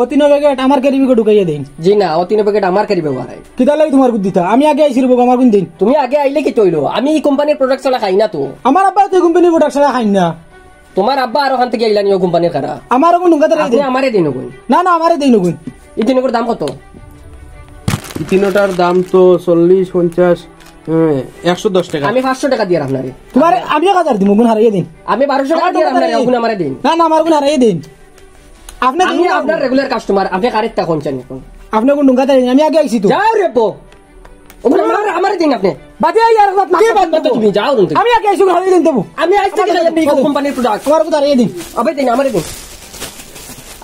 ও 3 packet আমার ক্যারিবিকে ঢুকাইয়া দেন। জি না, ও 3 প্যাকেট আমার ক্যারি ব্যবহার হয়। কিতা লাগি তোমার গুদ দিতা? আমি আগে আইছিল বগ আমার গুন দিন। তুমি আগে আইলে কি তৈলো? আমি এই কোম্পানির প্রোডাক্ট ছাড়া খাই না তো। আমার আব্বা তো কোম্পানি প্রোডাক্ট ছাড়া খাই না। তোমার আব্বা আর ওখান থেকে আইলানি ও কোম্পানির কারা? আমার কোন ঢুকাতে আপনি আমারে দিন গুণ। না না আমারে দেই নগুন। এই তিনটার দাম কত? এই তিনটার দাম তো 40 50 110 টাকা। আমি 500 টাকা দিয়ে আপনারে। তোমার আমি 1000 দিমু গুণ হারাইয়া দিন। আমি 1200 টাকা দিয়ে আপনারে গুণ আমারে দিন। না না আমার গুণ হারাইয়া দিন। আপনি আমি আপনার রেগুলার কাস্টমার, আপনি কারেক্ট টা কোনছেন এখন? আপনি কোন ঢুকাতে আমি আগে আইছি তো। যাও রে পো। ওগুলো আমারে দিন আপনি। বাদে ইয়ার বাত না। কি বাদ বাদ তুমি যাও রুন থেকে। আমি আগে আইছি হারাইয়া দিন দেবো। আমি আজ থেকে এই কোম্পানির প্রোডাক্ট আমার গুণ হারাইয়া দিন। আবে দিন আমারে দিন।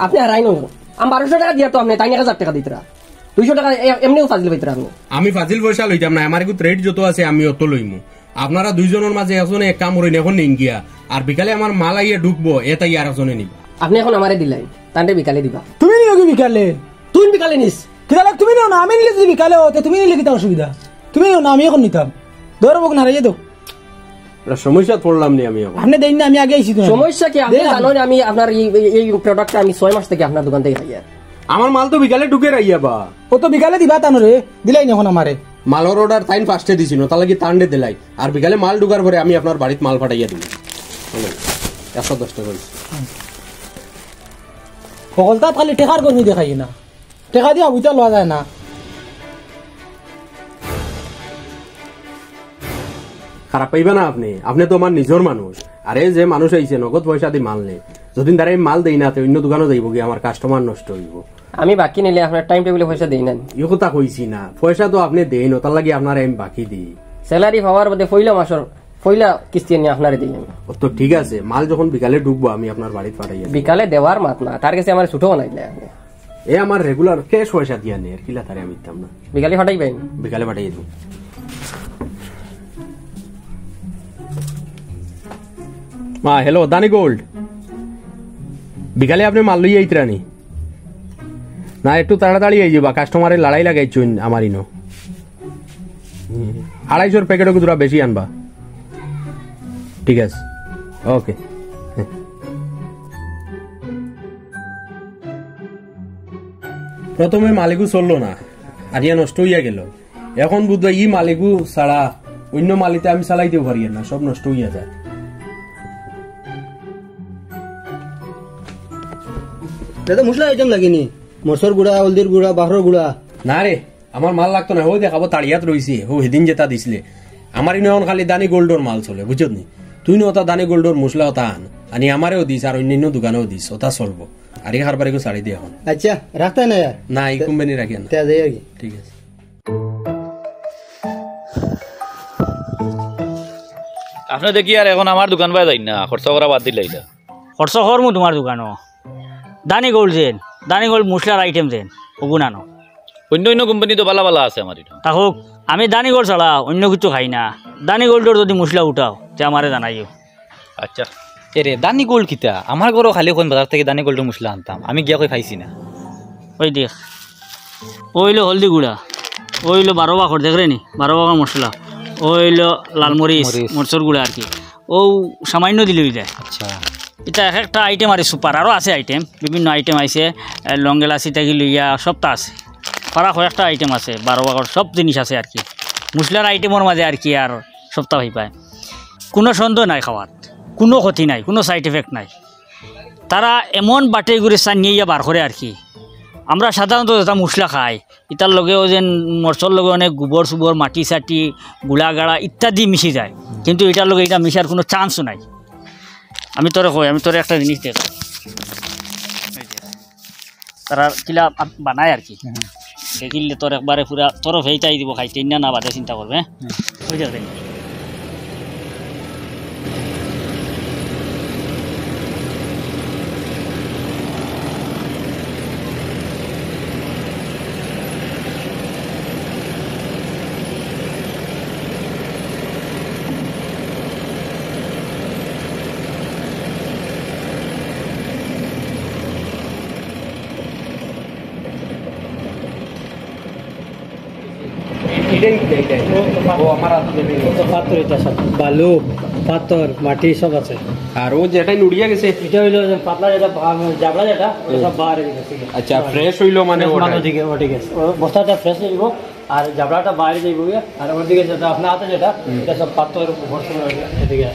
আপনি হারাই নো। আমি 1200 টাকা দিয়া তো আপনি তাই 1000 টাকা দিতরা। 200 টাকা এমনিও ফাজিল বাইতরা আপনি। আমি ফাজিল পয়সা লইতাম না, আমার রেট যত আছে আমি অত লইমু। আপনারা দুইজনের মাঝে একজনে এক কাম করেন, এখন নিন গিয়া আর বিকালে আমার মাল আইয়া ঢুকবো, এটাই আর একজনে নিবা। আপনি এখন আমারে দিলাই, তান্ডে বিকালে দিবা। তুমি নিও কি বিকালে? তুই বিকালে নিস। কিতা লাগ তুমি নিও না, আমি নিলে যদি বিকালে হতে তুমি নিলে কিতা অসুবিধা? তুমি নিও না, আমি এখন নিতাম। ধরবো গুণ হারাইয়া দাও। সমস্যা পড়লাম নি আমি এখন। আপনি দেন না, আমি আগে আইছি তো। সমস্যা কি? আপনি জানেন আমি আপনার এই প্রোডাক্টটা আমি 6 মাস থেকে আপনার দোকান থেকে খাই। আমার মাল তো বিকালে ঢুকে রাইয়া বা। ও তো বিকালে দিবা তানরে দিলাই না এখন আমারে। মালের অর্ডার তাইন ফার্স্টে দিছিল, তাহলে কি তান্ডে দিলাই আর বিকালে মাল ঢুকার পরে আমি আপনার বাড়িতে মাল পাঠাইয়া দিই। 110 টাকা হইছে। সকলটা খালি টেকার গরমি দেখাই না, টেকা দিয়া বুঝা লওয়া যায় না। খারাপ পাইবে না আপনি, আপনি তো আমার নিজের মানুষ। আরে যে মানুষ আইছে নগদ পয়সা দিয়ে মাল নেই, যদি তারা মাল দেই না অন্য দোকানে যাইব কি, আমার কাস্টমার নষ্ট হইব। আমি বাকি নিলে আপনার টাইম টেবিলে পয়সা দেই না। এই কথা কইছি না, পয়সা তো আপনি দেই না, তার লাগি আপনার আমি বাকি দিই। স্যালারি পাওয়ার মধ্যে পয়লা কিস্তি নিয়ে আপনারে দিই আমি। তো ঠিক আছে, মাল যখন বিকালে ঢুকবো আমি আপনার বাড়িতে পাঠাইয়া দিই। বিকালে দেওয়ার মাত না, তার কাছে আমার ছুটো বানাইলে আপনি। এ আমার রেগুলার ক্যাশ পয়সা দিয়া নেই, আর কিলা তারে আমি দিতাম না। বিকালে ফাটাইবেন? বিকালে পাঠাইয়া দিই। মা হ্যালো, দানি গোল্ড, বিকালে আপনি মাল লইয়া আইতরানি না? একটু তাড়াতাড়ি আই যাবা, কাস্টমারের লড়াই লাগাইছুন আমার ইনো। 250 প্যাকেটও দুটা বেশি আনবা। ঠিক আছে, ওকে। প্রথমে মালিকু চললো না, আরিয়া নষ্ট হইয়া গেল। এখন বুধবার ই মালিকু ছাড়া অন্য মালিতে আমি চালাইতেও পারি না, সব নষ্ট হইয়া যায়। দাদা মশলা আইটেম লাগেনি? মরসর গুড়া, হলদির গুড়া, বাহর গুড়া? না রে, আমার মাল লাগতো না। ও দেখাবো তাড়িয়াত রয়েছে, ও সেদিন যেটা দিছিলে। আমার ইনো এখন খালি দানি গোল্ডর মাল চলে, বুঝত নি? তুই ওটা দানি গোল্ডর মশলা ওটা আন, আনি আমারেও দিস আর অন্যান্য দোকানেও দিস, ওটা চলবো। আর এই হারবারে ছাড়ি দিয়ে এখন। আচ্ছা রাখতে না यार? না, এই কোম্পানি রাখি না। যাই আর কি। ঠিক আছে। আপনি দেখি আর এখন আমার দোকান পাই যাই না, খরচা করা বাদ দিলাই না। খরচ করমু তোমার দোকানও। দানি গোল্ড যেন, দানি গোল্ড মশলার আইটেম যেন ওগুন আনো। অন্য অন্য কোম্পানি তো বালা বালা আছে আমার এটা। তা হোক, আমি দানি গোল্ড ছাড়া অন্য কিছু খাই না। দানি গোল্ডর যদি মশলা উঠাও তে আমারে জানাইও। আচ্ছা এরে দানি গোল্ড কিতা? আমার ঘরও খালি কোন বাজার থেকে দানি গোল্ডের মশলা আনতাম, আমি গিয়া কই খাইছি না। ওই দেখ, ওইলো হলদি গুঁড়া, ওইলো 12 বাখর দেখলে নি, 12 বাখর মশলা, ওইলো লালমরিচ মরচর গুঁড়া আর কি। ও সামান্য দিলে হয়ে যায়। আচ্ছা, এটা এক একটা আইটেম আর সুপার, আরও আছে আইটেম, বিভিন্ন আইটেম আছে। লঙ্গেলাচি থেকে লইয়া সবটা আছে। ফারাক একটা আইটেম আছে, 12 বাখর সব জিনিস আছে আর কি। মশলার আইটেমের মাঝে আর কি আর সপ্তাহ হয়ে পায়। কোনো সন্দেহ নাই খাওয়ার, কোনো ক্ষতি নাই, কোনো সাইড এফেক্ট নাই। তারা এমন বাটে করে নিয়ে বার করে আর কি। আমরা সাধারণত যেটা মশলা খাই, এটার লগেও যেন মরচর লগে অনেক গোবর সুবর, মাটি চাটি, গুড়া গাড়া ইত্যাদি মিশি যায়, কিন্তু এটার লগে এটা মিশার কোনো চান্সও নাই। আমি তোরে একটা জিনিস দেখ, তারা কিলা বানায় আর কি, দেখিলে তোর একবারে পুরা তোর ভেইটাই দিব, খাইতে না বাদে চিন্তা করবে। বুঝতে এইটাই কি এইটাই ও আমার হাতে দেবে পাথর এটা সব বালু পাথর মাটি সব আছে আর ও যেটাই নুড়িয়া গেছে এটা হইলো যে পাতলা যেটা জাবড়া যেটা ওটা সব বাইরে গেছে আচ্ছা ফ্রেশ হইলো মানে ওটা ওদিকে গেছে বস্তাটা ফ্রেশ যাইব আর জাবড়াটা বাইরে যাইব আর ওদিকে যেটা আপনার হাতে যেটা এটা সব পাথর ভরসা এদিকে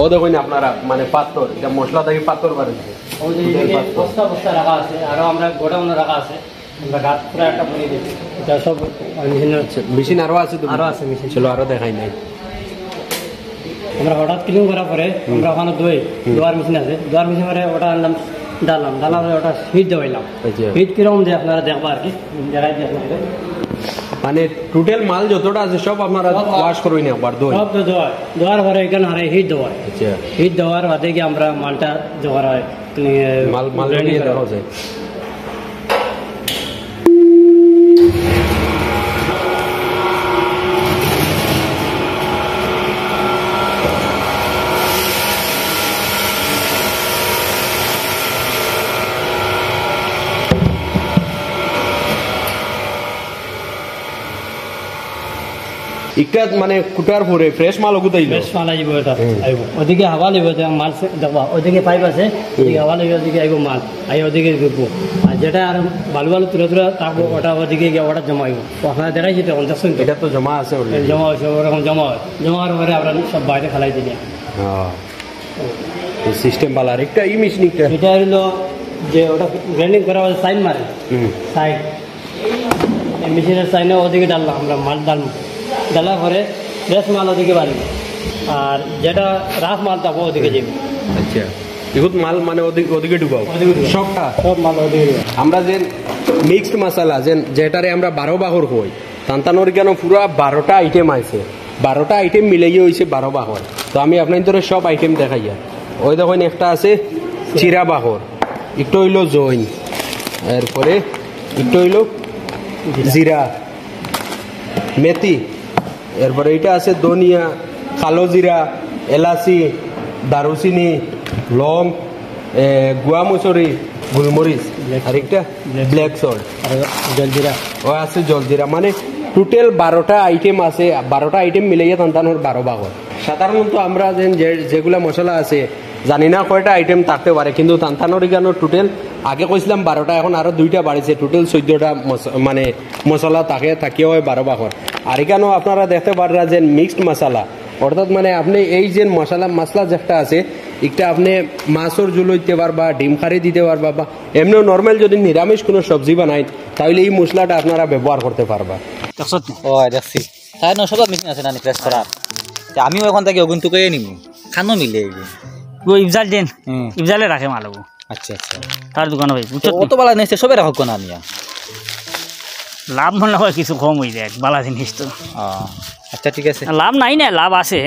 ও দেখুন আপনারা মানে পাথর এটা মশলা থেকে পাথর বাড়িছে ওই যে এদিকে বস্তা বস্তা রাখা আছে আরো আমরা গোডাউন রাখা আছে আমরা গাছ পুরো একটা বলে দিচ্ছি এটা সব মেশিনের মেশিন আরো আছে তো আরো আছে মেশিন চলো আরো দেখাই নাই আমরা হঠাৎ ক্লিন করার পরে আমরা ওখানে দোয়ার মেশিন আছে দোয়ার মেশিন করে ওটা আনলাম ডালাম পরে ওটা হিট দেওয়াইলাম আচ্ছা। হিট কিরকম দেয় আপনারা দেখবো আর কি দেখাই দিয়ে আপনাদের মানে টোটাল মাল যতটা আছে সব আপনারা ওয়াশ করুন একবার দই সব তো দোয়ার পরে এখানে হারে হিট দেওয়ার আচ্ছা হিট দেওয়ার বাদে কি আমরা মালটা জোগাড় হয় মাল নিয়ে দেখা যায় একটা মানে কুটার পরে ফ্রেশ মাল গুতাইল বেশ মাল আইব এটা আইব ওদিকে হাওয়া লিব মাল দেখবা ওদিকে পাইপ আছে ওদিকে হাওয়া লিব ওদিকে আইব মাল আই ওদিকে ঘুরবো আর যেটা আর বালু তুলে থাকবো ওটা ওদিকে গিয়ে ওটা জমা আইব আপনারা দেখাইছি তো দেখুন এটা তো জমা আছে already। জমা হয়েছে ওরকম জমা হয় জমার পরে আমরা সব বাইরে ফেলাই দিলি হ্যাঁ সিস্টেম বালার একটা এই মেশিন একটা এটা হলো যে ওটা গ্রাইন্ডিং করা হয় সাইন মারে সাইন এই মেশিনের সাইনে ওদিকে ডাললাম আমরা মাল ডালার পরে ফ্রেশ মাল ওদিকে বাড়ি আর যেটা রাফ মাল থাকবো ওদিকে যাবে আচ্ছা এগুলো মাল মানে ওদিকে ঢুকাও সবটা সব মাল ওদিকে যাবে আমরা যে মিক্সড মশলা যেটারে আমরা 12 বাহর হই তান্তানোর কেন পুরো 12টা আইটেম আছে 12টা আইটেম মিলাইয়ে হয়েছে 12 বাহর তো আমি আপনাদের সব আইটেম দেখাইয়া ওই দেখুন একটা আছে চিরা বাহর একটু হইলো জৈন এরপরে একটু হইলো জিরা মেথি এরপরে এটা আছে ধনিয়া কালো জিরা এলাচি দারুচিনি লং গুয়া মুসুরি গোলমরিচ আর একটা ব্ল্যাক সল্ট আর জলজিরা ও আছে জলজিরা মানে টোটাল 12টা আইটেম আছে 12টা আইটেম মিলাইয়া তান্তানোর 12 ভাগ হয় সাধারণত আমরা যেগুলা মশলা আছে জানি না কয়টা আইটেম থাকতে পারে কিন্তু তান্তানোর কেন টোটাল আগে কইছিলাম 12টা এখন আরো 2টা বাড়িছে টোটাল 14টা মানে মশলা থাকিও হয় 12 ভাগ হয় আর এখানেও আপনারা দেখতে পারেন যে মিক্সড মশলা অর্থাৎ মানে আপনি এই যে মশলা যেটা আছে একটা আপনি মাছের ঝোল দিতে পারবা ডিম খারি দিতে পারবা বা এমনিও নর্মাল যদি নিরামিষ কোনো সবজি বানাই তাহলে এই মশলাটা আপনারা ব্যবহার করতে পারবা ও দেখছি তাই না সব মেশিন আছে না ফ্রেশ করার আমিও এখন থেকে অগুন টুকাই নিব খানো মিলে ও ইফজাল দেন ইফজালে রাখে মাল আচ্ছা আচ্ছা তার দোকানে ভাই অত বালা নিচ্ছে সবে রাখক না আমি লাভ মনে হয় কিছু কম হয়ে যায় বালা জিনিস তো আচ্ছা ঠিক আছে লাভ নাই না লাভ আছে